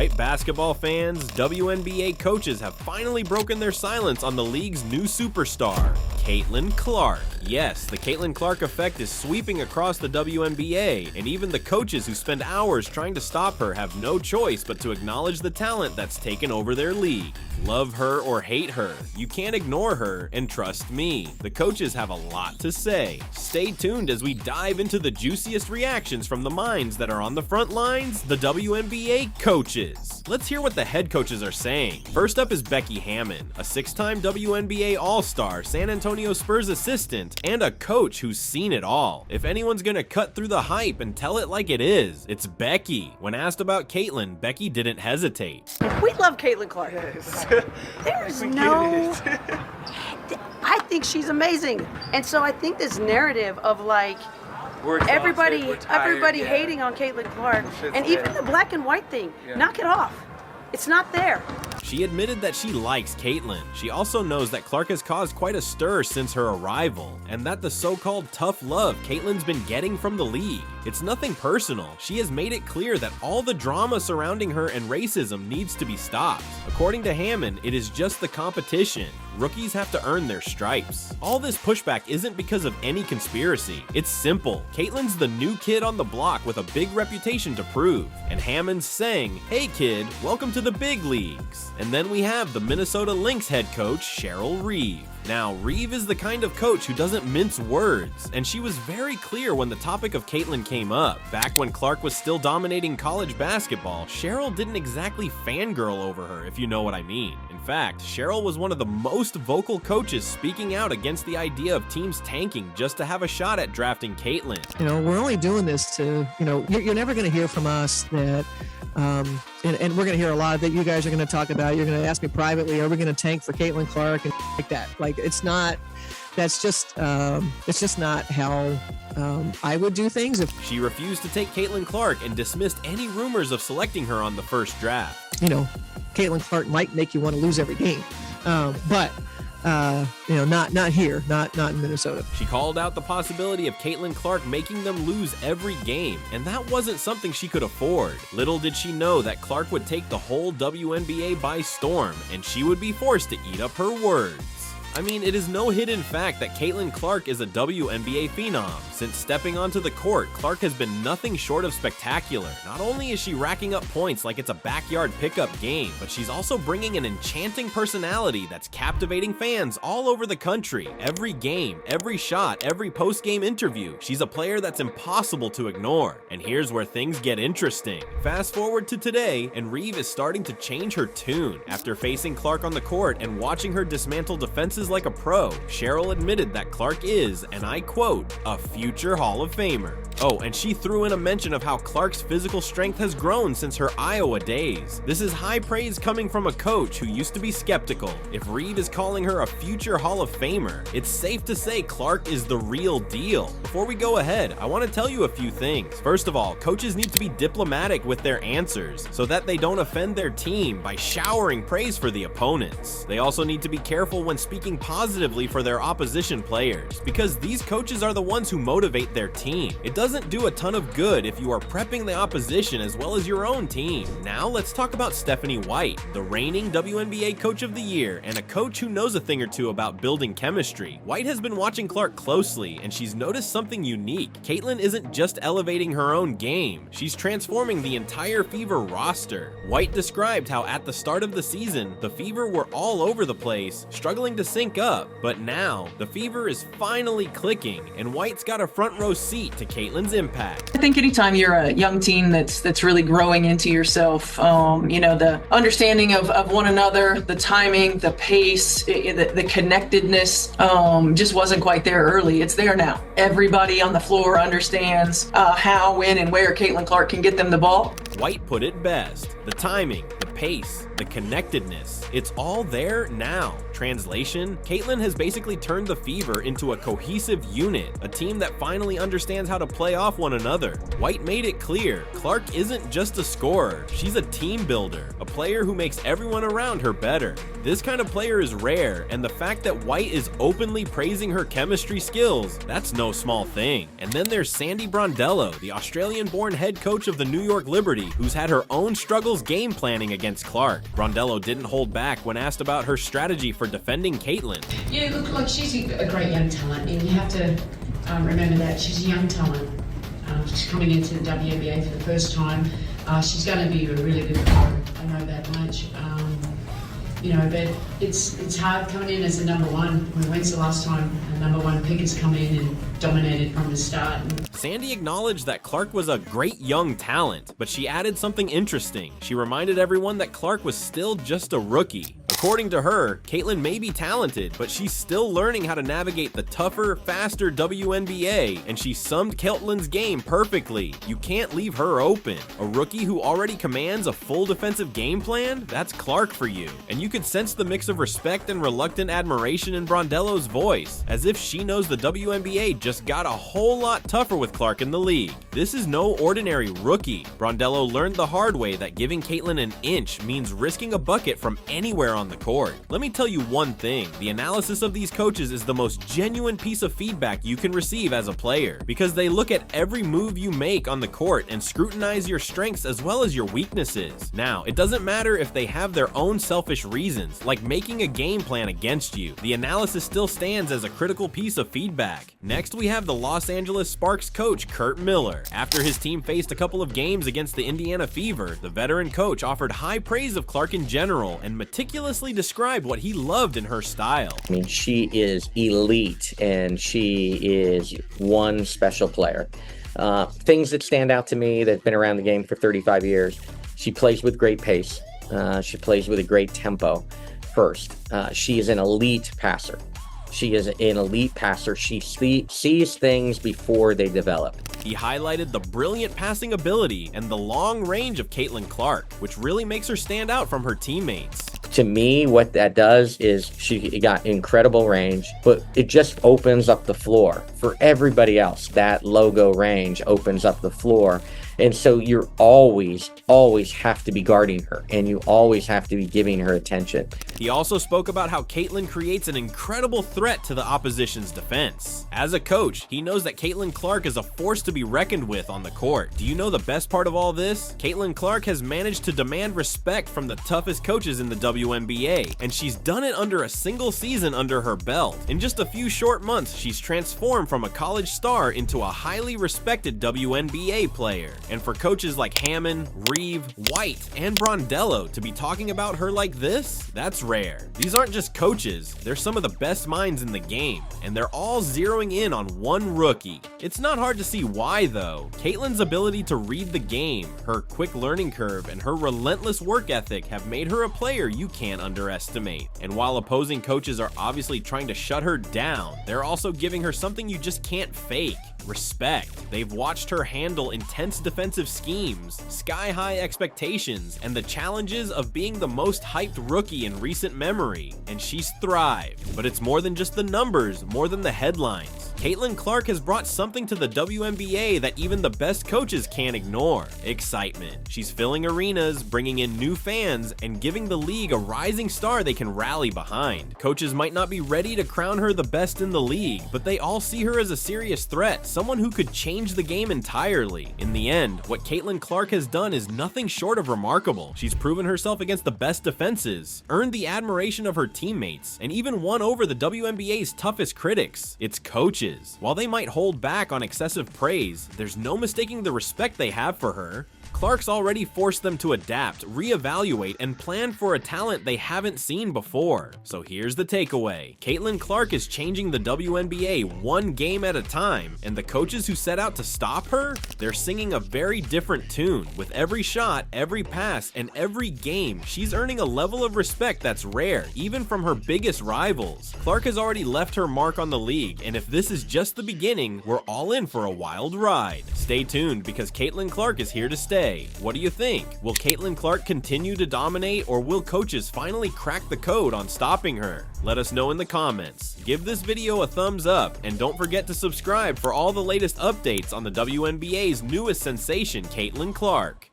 right, basketball fans? WNBA coaches have finally broken their silence on the league's new superstar, Caitlin Clark. Yes, the Caitlin Clark effect is sweeping across the WNBA, and even the coaches who spend hours trying to stop her have no choice but to acknowledge the talent that's taken over their league. Love her or hate her, you can't ignore her, and trust me, the coaches have a lot to say. Stay tuned as we dive into the juiciest reactions from the minds that are on the front lines, the WNBA coaches. Let's hear what the head coaches are saying. First up is Becky Hammond, a 6-time WNBA All-Star, San Antonio Spurs assistant, and a coach who's seen it all. If anyone's gonna cut through the hype and tell it like it is, it's Becky. When asked about Caitlin, Becky didn't hesitate. We love Caitlin Clark. Yes. There's no... I think she's amazing. And so I think this narrative of like, everybody hating on Caitlin Clark, and even the black and white thing, knock it off. It's not there. She admitted that she likes Caitlin. She also knows that Clark has caused quite a stir since her arrival, and that the so-called tough love Caitlin's been getting from the league. It's nothing personal. She has made it clear that all the drama surrounding her and racism needs to be stopped. According to Hammond, it is just the competition. Rookies have to earn their stripes. All this pushback isn't because of any conspiracy. It's simple. Caitlin's the new kid on the block with a big reputation to prove. And Hammond's saying, "Hey kid, welcome to the big leagues." And then we have the Minnesota Lynx head coach, Cheryl Reeve. Now, Reeve is the kind of coach who doesn't mince words, and she was very clear when the topic of Caitlin came up. Back when Clark was still dominating college basketball, Cheryl didn't exactly fangirl over her, if you know what I mean. In fact, Cheryl was one of the most vocal coaches speaking out against the idea of teams tanking just to have a shot at drafting Caitlin. You know, we're only doing this to, you're never going to hear from us that, and we're going to hear a lot that you guys are going to talk about. You're going to ask me privately, are we going to tank for Caitlin Clark and like that? Like, it's not, it's just not how I would do things. She refused to take Caitlin Clark and dismissed any rumors of selecting her on the first draft. Caitlin Clark might make you want to lose every game, but not here, not in Minnesota. She called out the possibility of Caitlin Clark making them lose every game, and that wasn't something she could afford. Little did she know that Clark would take the whole WNBA by storm, and she would be forced to eat up her words. I mean, it is no hidden fact that Caitlin Clark is a WNBA phenom. Since stepping onto the court, Clark has been nothing short of spectacular. Not only is she racking up points like it's a backyard pickup game, but she's also bringing an enchanting personality that's captivating fans all over the country. Every game, every shot, every post-game interview, she's a player that's impossible to ignore. And here's where things get interesting. Fast forward to today, and Reeve is starting to change her tune. After facing Clark on the court and watching her dismantle defenses like a pro, Cheryl admitted that Clark is, and I quote, a future Hall of Famer. Oh, and she threw in a mention of how Clark's physical strength has grown since her Iowa days. This is high praise coming from a coach who used to be skeptical. If Reeve is calling her a future Hall of Famer, it's safe to say Clark is the real deal. Before we go ahead, I want to tell you a few things. First of all, coaches need to be diplomatic with their answers so that they don't offend their team by showering praise for the opponents. They also need to be careful when speaking positively for their opposition players, because these coaches are the ones who motivate their team. It doesn't do a ton of good if you are prepping the opposition as well as your own team. Now let's talk about Stephanie White, the reigning WNBA Coach of the Year and a coach who knows a thing or two about building chemistry. White has been watching Clark closely, and she's noticed something unique. Caitlin isn't just elevating her own game, she's transforming the entire Fever roster. White described how at the start of the season, the Fever were all over the place, struggling to sync up, but now the Fever is finally clicking, and White's got a front row seat to Caitlin's impact. I think anytime you're a young team that's really growing into yourself, the understanding of one another, the timing, the pace, the connectedness, just wasn't quite there early. It's there now. Everybody on the floor understands how, when, and where Caitlin Clark can get them the ball. White put it best. The timing, the pace, the connectedness. It's all there now. Translation, Caitlin has basically turned the Fever into a cohesive unit, a team that finally understands how to play off one another. White made it clear, Clark isn't just a scorer, she's a team builder, a player who makes everyone around her better. This kind of player is rare, and the fact that White is openly praising her chemistry skills, that's no small thing. And then there's Sandy Brondello, the Australian-born head coach of the New York Liberty, who's had her own struggles game planning against Clark. Brondello didn't hold back when asked about her strategy for defending Caitlin. Yeah, look, like she's a great young talent, and you have to remember that she's a young talent. She's coming into the WNBA for the first time. She's going to be a really good player. I know that much. But it's hard coming in as a number one. When's the last time a number one pick has come in and dominated from the start? Sandy acknowledged that Clark was a great young talent, but she added something interesting. She reminded everyone that Clark was still just a rookie. According to her, Caitlin may be talented, but she's still learning how to navigate the tougher, faster WNBA, and she summed Caitlin's game perfectly. You can't leave her open. A rookie who already commands a full defensive game plan? That's Clark for you. And you could sense the mix of respect and reluctant admiration in Brondello's voice, as if she knows the WNBA just got a whole lot tougher with Clark in the league. This is no ordinary rookie. Brondello learned the hard way that giving Caitlin an inch means risking a bucket from anywhere on the court. Let me tell you one thing, the analysis of these coaches is the most genuine piece of feedback you can receive as a player, because they look at every move you make on the court and scrutinize your strengths as well as your weaknesses. Now, it doesn't matter if they have their own selfish reasons, like making a game plan against you. The analysis still stands as a critical piece of feedback. Next, we have the Los Angeles Sparks coach, Curt Miller. After his team faced a couple of games against the Indiana Fever, the veteran coach offered high praise of Clark in general and meticulously described what he loved in her style. I mean, she is elite and she is one special player. Things that stand out to me that have been around the game for 35 years, she plays with great pace. She plays with a great tempo first. She is an elite passer. She is an elite passer. She sees things before they develop. He highlighted the brilliant passing ability and the long range of Caitlin Clark, which really makes her stand out from her teammates. To me, what that does is she got incredible range, but it just opens up the floor for everybody else. That logo range opens up the floor. And so you're always have to be guarding her, and you always have to be giving her attention. He also spoke about how Caitlin creates an incredible threat to the opposition's defense. As a coach, he knows that Caitlin Clark is a force to be reckoned with on the court. Do you know the best part of all this? Caitlin Clark has managed to demand respect from the toughest coaches in the WNBA, and she's done it under a single season under her belt. In just a few short months, she's transformed from a college star into a highly respected WNBA player. And for coaches like Hammond, Reeve, White, and Brondello to be talking about her like this, that's rare. These aren't just coaches, they're some of the best minds in the game, and they're all zeroing in on one rookie. It's not hard to see why though. Caitlin's ability to read the game, her quick learning curve, and her relentless work ethic have made her a player you can't underestimate. And while opposing coaches are obviously trying to shut her down, they're also giving her something you just can't fake. Respect. They've watched her handle intense defensive schemes, sky-high expectations, and the challenges of being the most hyped rookie in recent memory, and she's thrived. But it's more than just the numbers, more than the headlines. Caitlin Clark has brought something to the WNBA that even the best coaches can't ignore: excitement. She's filling arenas, bringing in new fans, and giving the league a rising star they can rally behind. Coaches might not be ready to crown her the best in the league, but they all see her as a serious threat, someone who could change the game entirely. In the end, what Caitlin Clark has done is nothing short of remarkable. She's proven herself against the best defenses, earned the admiration of her teammates, and even won over the WNBA's toughest critics, its coaches. While they might hold back on excessive praise, there's no mistaking the respect they have for her. Clark's already forced them to adapt, reevaluate, and plan for a talent they haven't seen before. So here's the takeaway. Caitlin Clark is changing the WNBA one game at a time, and the coaches who set out to stop her, they're singing a very different tune. With every shot, every pass, and every game, she's earning a level of respect that's rare, even from her biggest rivals. Clark has already left her mark on the league, and if this is just the beginning, we're all in for a wild ride. Stay tuned, because Caitlin Clark is here to stay. WNBA. What do you think? Will Caitlin Clark continue to dominate, or will coaches finally crack the code on stopping her? Let us know in the comments. Give this video a thumbs up, and don't forget to subscribe for all the latest updates on the WNBA's newest sensation, Caitlin Clark.